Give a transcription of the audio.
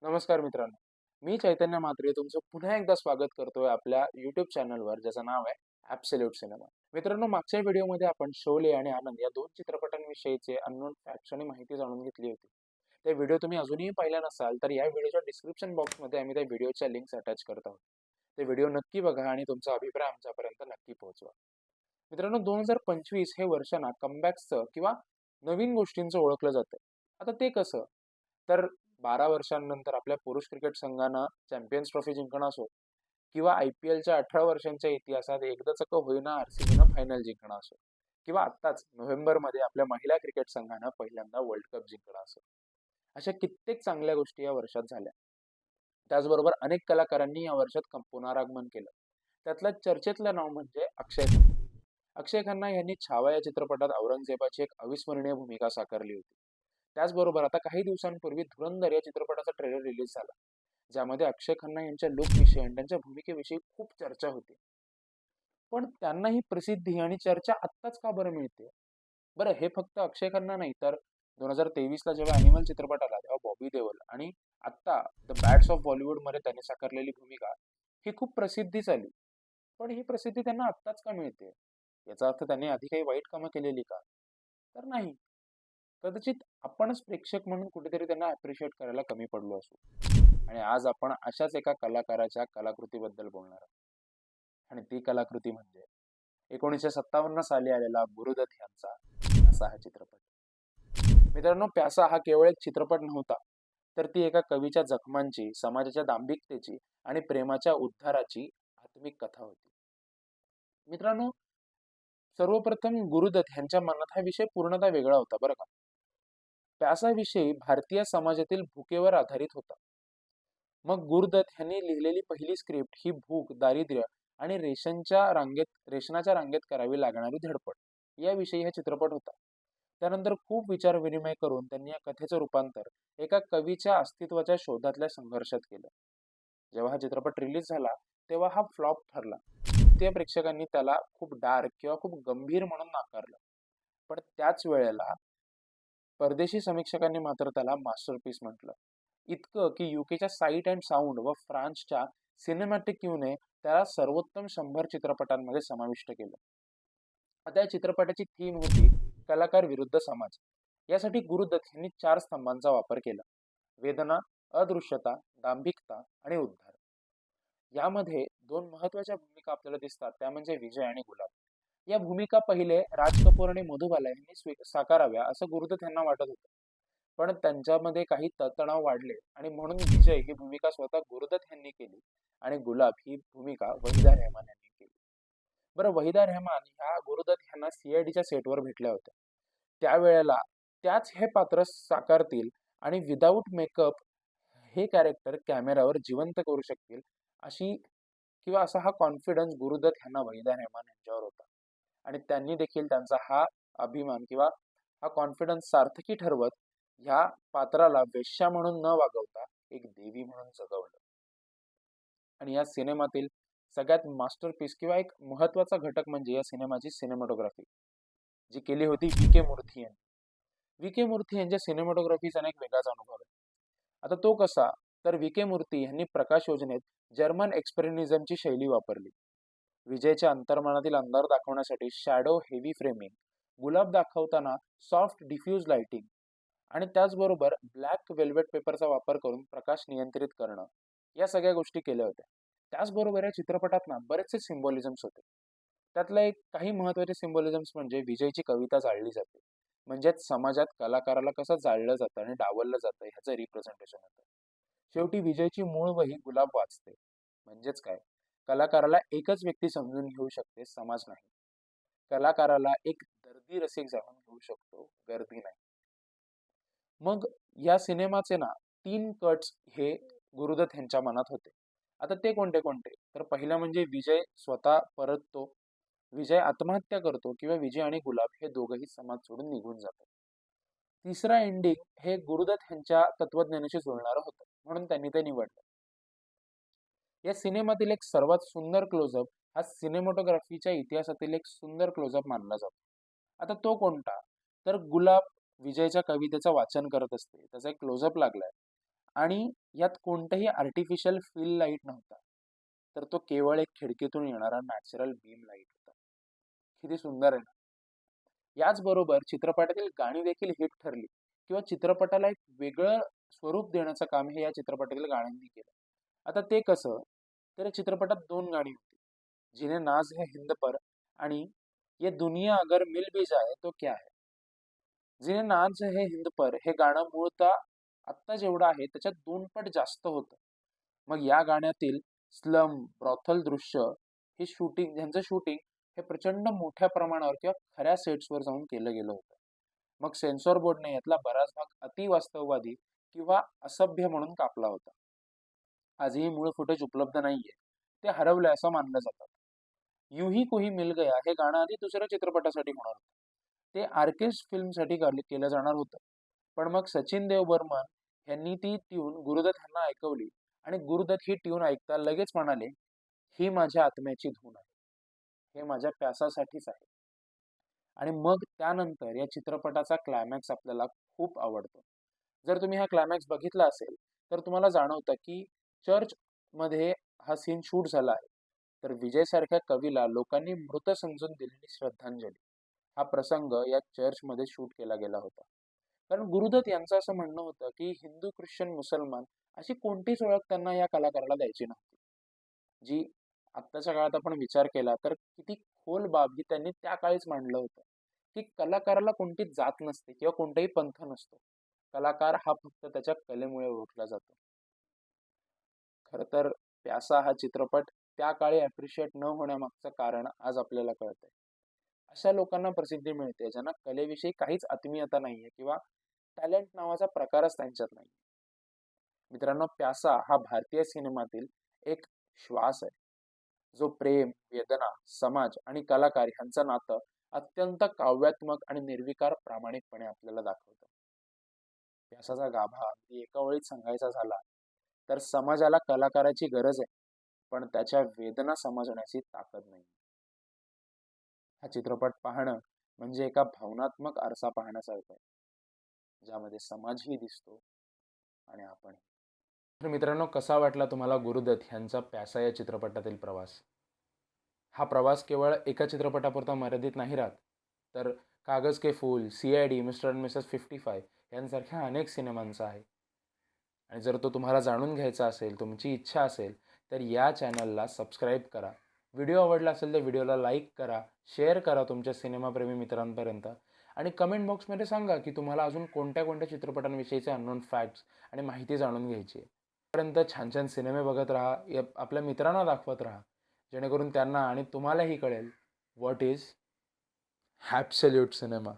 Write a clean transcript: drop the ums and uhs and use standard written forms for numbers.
नमस्कार मित्रांनो. मी चैतन्य म्हात्रे तुमचं पुन्हा एकदा स्वागत करतोय आपल्या YouTube चॅनलवर ज्याचं नाव आहे ॲब्सोल्यूट सिनेमा. मित्रांनो, मागच्या व्हिडिओमध्ये आपण शोले आणि आनंद या दोन चित्रपटांविषयीचे अननोन फॅक्ट्स आणि माहिती जाणून घेतली होती. ते व्हिडिओ तुम्ही अजूनही पाहिला नसाल तर या व्हिडिओच्या डिस्क्रिप्शन बॉक्समध्ये आम्ही त्या व्हिडिओच्या लिंक्स अटॅच करत आहोत. ते व्हिडिओ नक्की बघा आणि तुमचा अभिप्राय आमच्यापर्यंत नक्की पोहोचवा. मित्रांनो, 2025 हे वर्ष ना कमबॅक्सचं किंवा नवीन गोष्टींचं ओळखलं जातं. आता ते कसं? तर 12 वर्षांनंतर आपल्या पुरुष क्रिकेट संघानं चॅम्पियन्स ट्रॉफी जिंकणं असो किंवा IPLच्या 18 वर्षांच्या इतिहासात एकदाच का होईना RCBनं फायनल जिंकणं असो किंवा आत्ताच नोव्हेंबरमध्ये आपल्या महिला क्रिकेट संघानं पहिल्यांदा वर्ल्ड कप जिंकणं असो. अशा कित्येक चांगल्या गोष्टी या वर्षात झाल्या. त्याचबरोबर अनेक कलाकारांनी या वर्षात पुनरागमन केलं. त्यातलं चर्चेतलं नाव म्हणजे अक्षय खन्ना. अक्षय खन्ना यांनी छावा या चित्रपटात औरंगजेबाची एक अविस्मरणीय भूमिका साकारली होती. त्याचबरोबर आता काही दिवसांपूर्वी धुरंधर या चित्रपटाचा ट्रेलर रिलीज झाला, ज्यामध्ये अक्षय खन्ना यांच्या लुकविषयी आणि त्यांच्या भूमिकेविषयी खूप चर्चा होती. पण त्यांना ही प्रसिद्धी आणि चर्चा आत्ताच का बरं मिळते? बरं, हे फक्त अक्षय खन्ना नाही तर 2023ला जेव्हा ॲनिमल चित्रपट आला तेव्हा बॉबी देओल आणि आत्ता द बॅड्स ऑफ बॉलिवूडमध्ये त्यांनी साकारलेली भूमिका ही खूप प्रसिद्धीच आली. पण ही प्रसिद्धी त्यांना आत्ताच का मिळते? याचा अर्थ त्यांनी आधी काही वाईट कामं केलेली का? तर नाही. कदाचित आपणच प्रेक्षक म्हणून कुठेतरी त्यांना अप्रिशिएट करायला कमी पडलो असू. आणि आज आपण अशाच एका कलाकाराच्या कलाकृतीबद्दल बोलणार आहोत. आणि ती कलाकृती म्हणजे 1957 साली आलेला गुरुदत्त यांचा प्यासा हा चित्रपट. मित्रांनो, प्यासा हा केवळ एक चित्रपट नव्हता, तर ती एका कवीच्या जखमांची, समाजाच्या दांभिकतेची आणि प्रेमाच्या उद्धाराची आत्मिक कथा होती. मित्रांनो, सर्वप्रथम गुरुदत्त यांच्या मनात हा विषय पूर्णतः वेगळा होता बरं का. प्यासाविषयी भारतीय समाजातील भुकेवर आधारित होता. मग गुरुदत्त यांनी लिहिलेली पहिली स्क्रिप्ट ही भूक, दारिद्र्य आणि रेशनाच्या रांगेत करावी लागणारी धडपड याविषयी हा चित्रपट होता. त्यानंतर खूप विचार विनिमय करून त्यांनी या कथेचं रूपांतर एका कवीच्या अस्तित्वाच्या शोधातल्या संघर्षात केलं. जेव्हा हा चित्रपट रिलीज झाला तेव्हा हा फ्लॉप ठरला. त्या प्रेक्षकांनी त्याला खूप डार्क किंवा खूप गंभीर म्हणून नाकारलं. पण त्याच वेळेला परदेशी समीक्षकांनी मात्र त्याला मास्टरपीस म्हटलं. इतकं की UKच्या साईट अँड साऊंड व फ्रान्सच्या सिनेमॅटिक क्यूने त्याला सर्वोत्तम 100 चित्रपटांमध्ये समाविष्ट केलं. आता या चित्रपटाची थीम होती कलाकार विरुद्ध समाज. यासाठी गुरुदत्त यांनी 4 स्तंभांचा वापर केला: वेदना, अदृश्यता, दांभिकता आणि उद्धार. यामध्ये 2 महत्वाच्या भूमिका आपल्याला दिसतात, त्या म्हणजे विजय आणि गुलाब. या भूमिका पहिले राज कपूर आणि मधुबाला यांनी साकाराव्या असं गुरुदत्त यांना वाटत होतं. पण त्यांच्यामध्ये काही तणाव वाढले आणि म्हणून विजय ही भूमिका स्वतः गुरुदत्त यांनी केली आणि गुलाब ही भूमिका वहिदा रेहमान यांनी केली. बरं, वहिदा रेहमान ह्या गुरुदत्त यांना CIDच्या सेटवर भेटल्या होत्या. त्यावेळेला त्याच हे पात्र साकारतील आणि विदाऊट मेकअप हे कॅरेक्टर कॅमेरावर जिवंत करू शकतील अशी किंवा असा हा कॉन्फिडन्स गुरुदत्त यांना वहिदा रेहमान यांच्यावर होता. आणि त्यांनी देखील त्यांचा हा अभिमान किंवा हा कॉन्फिडन्स सार्थकी ठरवत ह्या पात्राला वेश्या म्हणून न वागवता एक देवी म्हणून जगवलं. आणि या सिनेमातील सगळ्यात मास्टरपीस किंवा एक महत्वाचा घटक म्हणजे या सिनेमाची सिनेमॅटोग्राफी, जी केली होती VK मूर्ती यांनी. VK मूर्ती यांच्या सिनेमॅटोग्राफीचा एक वेगळाच अनुभव आहे. आता तो कसा? तर VK मूर्ती यांनी प्रकाश योजनेत जर्मन एक्सप्रेनिझमची शैली वापरली. विजयच्या अंतर्मनातील अंधार दाखवण्यासाठी शॅडो हेवी फ्रेमिंग, गुलाब दाखवताना सॉफ्ट डिफ्यूज लाइटिंग आणि त्याचबरोबर ब्लॅक वेल्वेट पेपरचा वापर करून प्रकाश नियंत्रित करणं, या सगळ्या गोष्टी केल्या होत्या. त्याचबरोबर या चित्रपटात ना बरेचसे सिम्बॉलिझम्स होते. त्यातलं एक काही महत्वाचे सिम्बॉलिझम्स म्हणजे विजयची कविता जाळली जाते, म्हणजेच समाजात कलाकाराला कसं जाळलं जातं आणि डावललं जातं ह्याचं रिप्रेझेंटेशन होतं. शेवटी विजयची मूळ वही गुलाब वाचते, म्हणजेच काय, कलाकाराला एकच व्यक्ती समजून घेऊ शकते, समाज नाही. कलाकाराला एक दर्दी रसिक जाणून घेऊ शकतो, गर्दी नाही. मग या सिनेमाचे ना 3 कट्स हे गुरुदत्त यांच्या मनात होते. आता ते कोणते कोणते? तर पहिला म्हणजे विजय स्वतः परततो, विजय आत्महत्या करतो किंवा विजय आणि गुलाब हे दोघंही समाज सोडून निघून जातात. तिसरा एंडिंग हे गुरुदत्त यांच्या तत्वज्ञानाशी जुळणारं होतं, म्हणून त्यांनी ते निवडलं. या सिनेमातील एक सर्वात सुंदर क्लोजअप हा सिनेमॅटोग्राफीच्या इतिहासातील एक सुंदर क्लोजअप मानला जातो. आता तो कोणता? तर गुलाब विजयच्या कवितेचं वाचन करत असते, त्याचा एक क्लोजअप लागलाय आणि यात कोणताही आर्टिफिशियल फील लाईट नव्हता, तर तो केवळ एक खिडकीतून येणारा नॅचरल बीम लाईट होता. किती सुंदर आहे ना. याचबरोबर चित्रपटातील गाणी देखील हिट ठरली किंवा चित्रपटाला एक वेगळं स्वरूप देण्याचं काम हे या चित्रपटातील गाण्यांनी केलं. आता ते कसं, तर या चित्रपटात 2 गाणी होती. जिन्हें नाज है हिंद पर आणि ये दुनिया अगर मिल भी जाए तो क्या है. जिन्हें नाज है हिंद पर हे गाणं मूळतः आत्ता जेवढं आहे त्याच्यात 2 पट जास्त होतं. मग या गाण्यातील स्लम, ब्रॉथल दृश्य हे ह्यांचं शूटिंग हे प्रचंड मोठ्या प्रमाणावर किंवा खऱ्या सेट्सवर जाऊन केलं गेलं होतं. मग सेन्सॉर बोर्डने यातला बराच भाग अतिवास्तववादी किंवा असभ्य म्हणून कापला होता. आजही मूळ फुटेज उपलब्ध नाहीये. ते हरवलंय असं मानलं जातं. यूं ही कोई मिल गया हे गाणं आधी दुसऱ्या चित्रपटासाठी होणार होतं. ते आर्केस्ट फिल्मसाठी केलं जाणार होतं. पण मग सचिन देव बर्मन यांनी ती ट्यून गुरुदत्त यांना ऐकवली आणि गुरुदत्त ही ट्यून ऐकता लगेच म्हणाले, ही माझ्या आत्म्याची धून आहे. हे माझ्या प्यासासाठीच आहे. आणि मग त्यानंतर या चित्रपटाचा क्लायमॅक्स आपल्याला खूप आवडतो. जर तुम्ही हा क्लायमॅक्स बघितला असेल, तर तुम्हाला जाणवतं की चर्चमध्ये हा सीन शूट झाला आहे. तर विजयसारख्या कवीला लोकांनी मृत समजून दिलेली श्रद्धांजली हा प्रसंग या चर्चमध्ये शूट केला गेला होता. कारण गुरुदत्त यांचं असं म्हणणं होतं की हिंदू, ख्रिश्चन, मुसलमान अशी कोणतीच ओळख त्यांना या कलाकाराला द्यायची नव्हती. जी आत्ताच्या काळात आपण विचार केला तर किती खोल बाब ही त्यांनी त्या काळीच मांडलं होतं, की कलाकाराला कोणतीच जात नसते किंवा कोणताही पंथ नसतो. कलाकार हा फक्त त्याच्या कलेमुळे ओळखला जातो. खरं तर प्यासा हा चित्रपट त्या काळी अप्रिशिएट न होण्यामागचं कारण आज आपल्याला कळतंय. अशा लोकांना प्रसिद्धी मिळते ज्यांना कलेविषयी काहीच आत्मीयता नाहीये किंवा टॅलेंट नावाचा प्रकारच त्यांच्यात नाही. मित्रांनो, प्यासा हा भारतीय सिनेमातील एक श्वास आहे, जो प्रेम, वेदना, समाज आणि कलाकार ह्यांचं नातं अत्यंत काव्यात्मक आणि निर्विकार प्रामाणिकपणे आपल्याला दाखवतं. प्यासाचा गाभा अगदी एका ओळीत सांगायचा झाला तर समाजाला कलाकाराची गरज आहे, पण त्याच्या वेदना समजण्याची ताकद नाही. हा चित्रपट पाहणं म्हणजे एका भावनात्मक आरसा पाहण्यासारखं आहे, ज्यामध्ये समाजही दिसतो आणि आपण. तर मित्रांनो, कसा वाटला तुम्हाला गुरुदत्त यांचा प्यासा या चित्रपटातील प्रवास? हा प्रवास केवळ एका चित्रपटापुरता मर्यादित नाही राहत, तर कागज के फूल, CID, मिस्टर अँड मिसेस 55 यांसारख्या अनेक सिनेमांचा आहे. आणि जर तो तुम्हाला जाणून घ्यायचा असेल, तुमची इच्छा असेल, तर या चॅनलला सबस्क्राईब करा. व्हिडिओ आवडला असेल तर व्हिडिओला लाईक करा, शेअर करा तुमच्या सिनेमाप्रेमी मित्रांपर्यंत आणि कमेंट बॉक्समध्ये सांगा की तुम्हाला अजून कोणत्या कोणत्या चित्रपटांविषयीचे अननोन फॅक्ट्स आणि माहिती जाणून घ्यायची आहे. पर्यंत छान छान सिनेमे बघत राहा, आपल्या मित्रांना दाखवत राहा, जेणेकरून त्यांना आणि तुम्हालाही कळेल व्हॉट इज ॲब्सोल्यूट सिनेमा.